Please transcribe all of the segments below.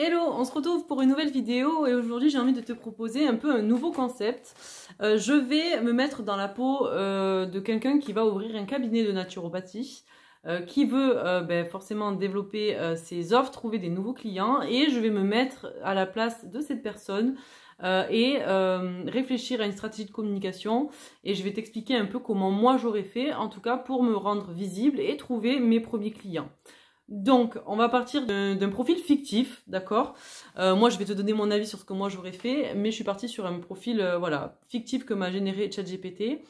Hello, on se retrouve pour une nouvelle vidéo et aujourd'hui j'ai envie de te proposer un peu un nouveau concept. Je vais me mettre dans la peau de quelqu'un qui va ouvrir un cabinet de naturopathie, qui veut forcément développer ses offres, trouver des nouveaux clients et je vais me mettre à la place de cette personne et réfléchir à une stratégie de communication et je vais t'expliquer un peu comment moi j'aurais fait, en tout cas pour me rendre visible et trouver mes premiers clients. Donc, on va partir d'un profil fictif, d'accord? Moi, je vais te donner mon avis sur ce que moi j'aurais fait, mais je suis partie sur un profil voilà, fictif que m'a généré ChatGPT.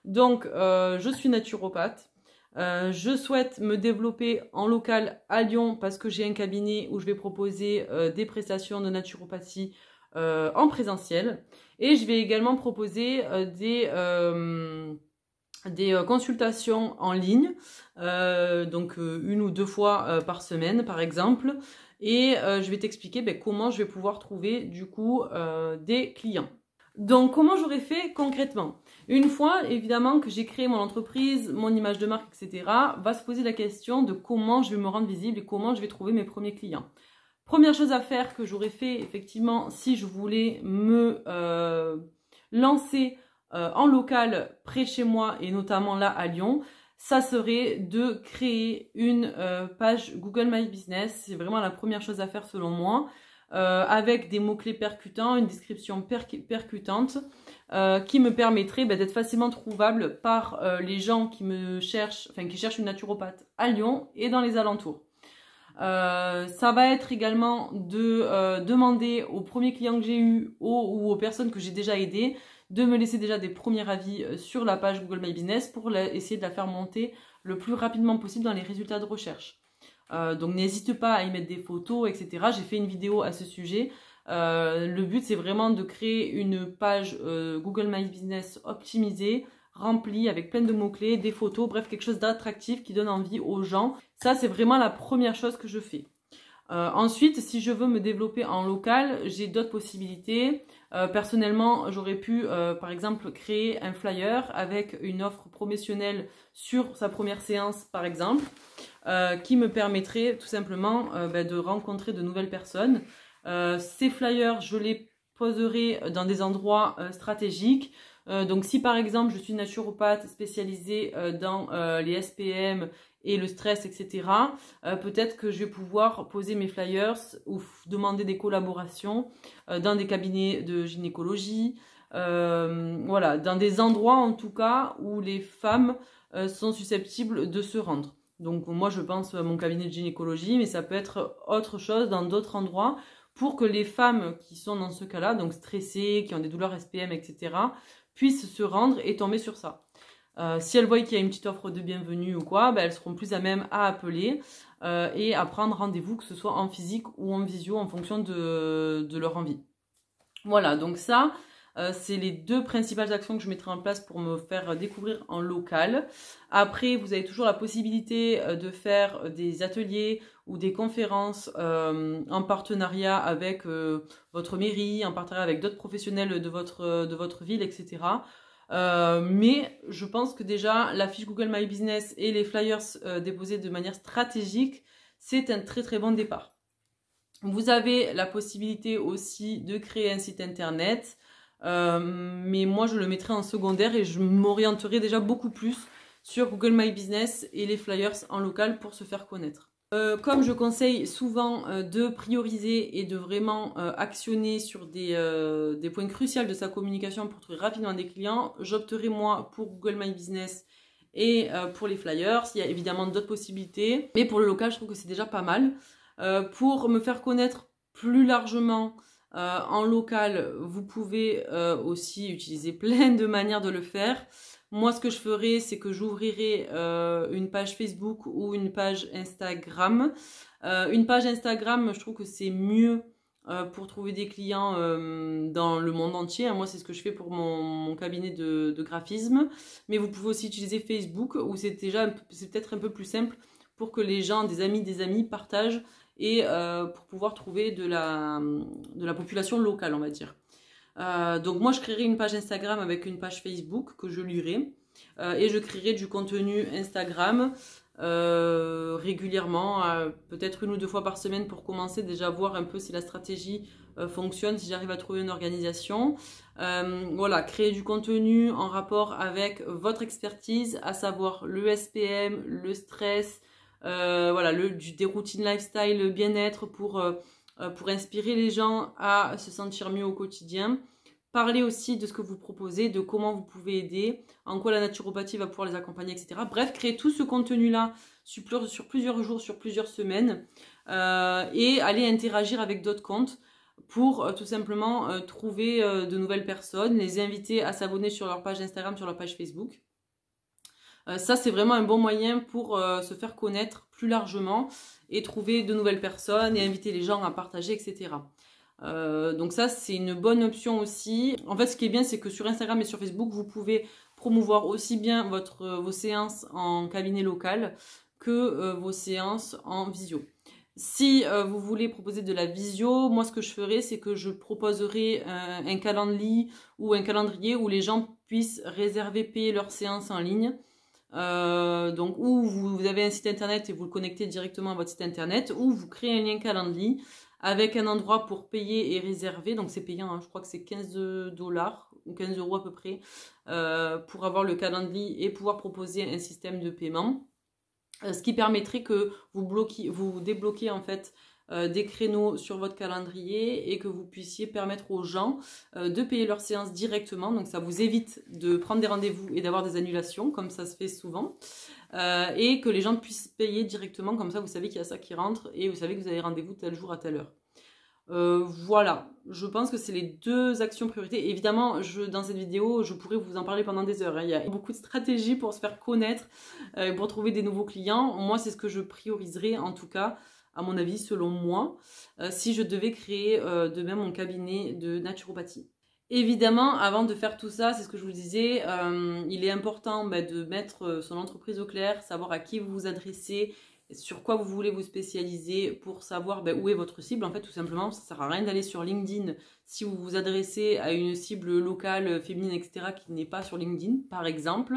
Donc, je suis naturopathe. Je souhaite me développer en local à Lyon parce que j'ai un cabinet où je vais proposer des prestations de naturopathie en présentiel. Et je vais également proposer des consultations en ligne, donc une ou deux fois par semaine par exemple, et je vais t'expliquer comment je vais pouvoir trouver du coup des clients. Donc comment j'aurais fait concrètement? Une fois évidemment que j'ai créé mon entreprise, mon image de marque, etc., va se poser la question de comment je vais me rendre visible et comment je vais trouver mes premiers clients. Première chose à faire que j'aurais fait effectivement si je voulais me lancer en local près de chez moi et notamment là à Lyon, ça serait de créer une page Google My Business. C'est vraiment la première chose à faire selon moi, avec des mots-clés percutants, une description percutante qui me permettrait d'être facilement trouvable par les gens qui me cherchent, enfin qui cherchent une naturopathe à Lyon et dans les alentours. Ça va être également de demander aux premiers clients que j'ai eus ou aux personnes que j'ai déjà aidées de me laisser déjà des premiers avis sur la page Google My Business pour essayer de la faire monter le plus rapidement possible dans les résultats de recherche. Donc n'hésite pas à y mettre des photos, etc. J'ai fait une vidéo à ce sujet. Le but c'est vraiment de créer une page Google My Business optimisée, remplie avec plein de mots-clés, des photos, bref quelque chose d'attractif qui donne envie aux gens. Ça c'est vraiment la première chose que je fais. Ensuite, si je veux me développer en local, j'ai d'autres possibilités. Personnellement, j'aurais pu, par exemple, créer un flyer avec une offre promotionnelle sur sa première séance, par exemple, qui me permettrait tout simplement de rencontrer de nouvelles personnes. Ces flyers, je les poserai dans des endroits stratégiques. Donc si par exemple je suis naturopathe spécialisée dans les SPM et le stress, etc., peut-être que je vais pouvoir poser mes flyers ou demander des collaborations dans des cabinets de gynécologie, voilà, dans des endroits en tout cas où les femmes sont susceptibles de se rendre. Donc moi je pense à mon cabinet de gynécologie, mais ça peut être autre chose dans d'autres endroits pour que les femmes qui sont dans ce cas-là, donc stressées, qui ont des douleurs SPM, etc., puissent se rendre et tomber sur ça. Si elles voient qu'il y a une petite offre de bienvenue ou quoi, elles seront plus à même à appeler et à prendre rendez-vous, que ce soit en physique ou en visio, en fonction de leur envie. Voilà, donc ça, c'est les deux principales actions que je mettrai en place pour me faire découvrir en local. Après, vous avez toujours la possibilité de faire des ateliers ou des conférences en partenariat avec votre mairie, en partenariat avec d'autres professionnels de votre ville, etc. Mais je pense que déjà, la fiche Google My Business et les flyers déposés de manière stratégique, c'est un très très bon départ. Vous avez la possibilité aussi de créer un site internet, mais moi je le mettrai en secondaire et je m'orienterai déjà beaucoup plus sur Google My Business et les flyers en local pour se faire connaître. Comme je conseille souvent de prioriser et de vraiment actionner sur des points cruciaux de sa communication pour trouver rapidement des clients, j'opterai moi pour Google My Business et pour les flyers. Il y a évidemment d'autres possibilités, mais pour le local je trouve que c'est déjà pas mal. Pour me faire connaître plus largement en local, vous pouvez aussi utiliser plein de manières de le faire. Moi, ce que je ferai, c'est que j'ouvrirai une page Facebook ou une page Instagram. Une page Instagram, je trouve que c'est mieux pour trouver des clients dans le monde entier. Moi, c'est ce que je fais pour mon cabinet de graphisme. Mais vous pouvez aussi utiliser Facebook, où c'est peut-être un peu plus simple pour que les gens, des amis partagent et pour pouvoir trouver de la population locale, on va dire. Donc moi je créerai une page Instagram avec une page Facebook que je lirai et je créerai du contenu Instagram régulièrement, peut-être 1 ou 2 fois par semaine pour commencer, déjà voir un peu si la stratégie fonctionne, si j'arrive à trouver une organisation. Voilà, créer du contenu en rapport avec votre expertise, à savoir le SPM, le stress, voilà, des routines lifestyle, le bien-être pour inspirer les gens à se sentir mieux au quotidien. Parler aussi de ce que vous proposez, de comment vous pouvez aider, en quoi la naturopathie va pouvoir les accompagner, etc. Bref, créer tout ce contenu-là sur plusieurs jours, sur plusieurs semaines, et aller interagir avec d'autres comptes pour tout simplement trouver de nouvelles personnes, les inviter à s'abonner sur leur page Instagram, sur leur page Facebook. Ça, c'est vraiment un bon moyen pour se faire connaître plus largement et trouver de nouvelles personnes et inviter les gens à partager, etc. Donc ça, c'est une bonne option aussi. En fait, ce qui est bien, c'est que sur Instagram et sur Facebook, vous pouvez promouvoir aussi bien vos séances en cabinet local que vos séances en visio. Si vous voulez proposer de la visio, moi ce que je ferai, c'est que je proposerai un calendrier ou un calendrier où les gens puissent réserver, payer leurs séances en ligne. Donc, ou vous avez un site internet et vous le connectez directement à votre site internet, ou vous créez un lien Calendly avec un endroit pour payer et réserver. Donc c'est payant, hein, je crois que c'est 15 $, ou 15 € à peu près, pour avoir le Calendly et pouvoir proposer un système de paiement. Ce qui permettrait que vous débloquiez en fait des créneaux sur votre calendrier et que vous puissiez permettre aux gens de payer leurs séances directement. Donc ça vous évite de prendre des rendez-vous et d'avoir des annulations, comme ça se fait souvent. Et que les gens puissent payer directement, comme ça vous savez qu'il y a ça qui rentre et vous savez que vous avez rendez-vous tel jour à telle heure. Voilà, je pense que c'est les 2 actions priorités. Évidemment, dans cette vidéo, je pourrais vous en parler pendant des heures, hein. Il y a beaucoup de stratégies pour se faire connaître, pour trouver des nouveaux clients. Moi, c'est ce que je prioriserais, en tout cas, à mon avis, selon moi, si je devais créer de même mon cabinet de naturopathie. Évidemment, avant de faire tout ça, c'est ce que je vous disais, il est important de mettre son entreprise au clair, savoir à qui vous vous adressez, sur quoi vous voulez vous spécialiser pour savoir où est votre cible. En fait, tout simplement, ça ne sert à rien d'aller sur LinkedIn si vous vous adressez à une cible locale, féminine, etc., qui n'est pas sur LinkedIn, par exemple.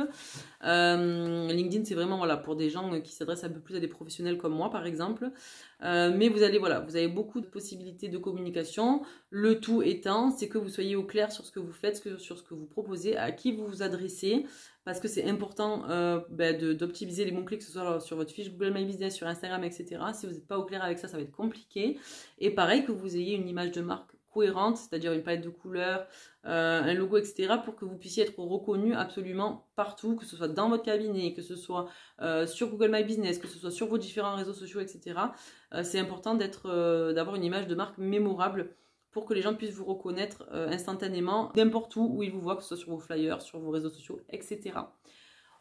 LinkedIn, c'est vraiment pour des gens qui s'adressent un peu plus à des professionnels comme moi, par exemple. Mais vous avez beaucoup de possibilités de communication. Le tout étant, c'est que vous soyez au clair sur ce que vous faites, sur ce que vous proposez, à qui vous vous adressez, parce que c'est important d'optimiser les mots-clés, que ce soit sur votre fiche Google My Business, sur Instagram, etc. Si vous n'êtes pas au clair avec ça, ça va être compliqué. Et pareil, que vous ayez une image de marque cohérente, c'est-à-dire une palette de couleurs, un logo, etc., pour que vous puissiez être reconnu absolument partout, que ce soit dans votre cabinet, que ce soit sur Google My Business, que ce soit sur vos différents réseaux sociaux, etc. C'est important d'avoir une image de marque mémorable pour que les gens puissent vous reconnaître instantanément, n'importe où ils vous voient, que ce soit sur vos flyers, sur vos réseaux sociaux, etc.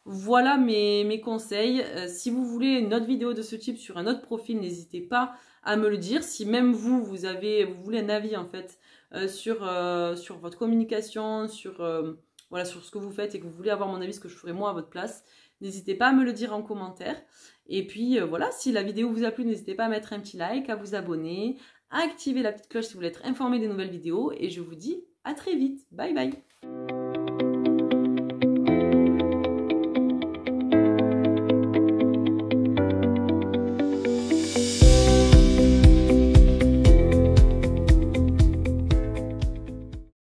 Voilà mes conseils. Si vous voulez une autre vidéo de ce type sur un autre profil, n'hésitez pas à me le dire. Si même vous voulez un avis en fait sur votre communication, sur ce que vous faites et que vous voulez avoir mon avis, ce que je ferais moi à votre place, n'hésitez pas à me le dire en commentaire. Et puis voilà, si la vidéo vous a plu, n'hésitez pas à mettre un petit like, à vous abonner, à activer la petite cloche si vous voulez être informé des nouvelles vidéos. Et je vous dis à très vite. Bye bye.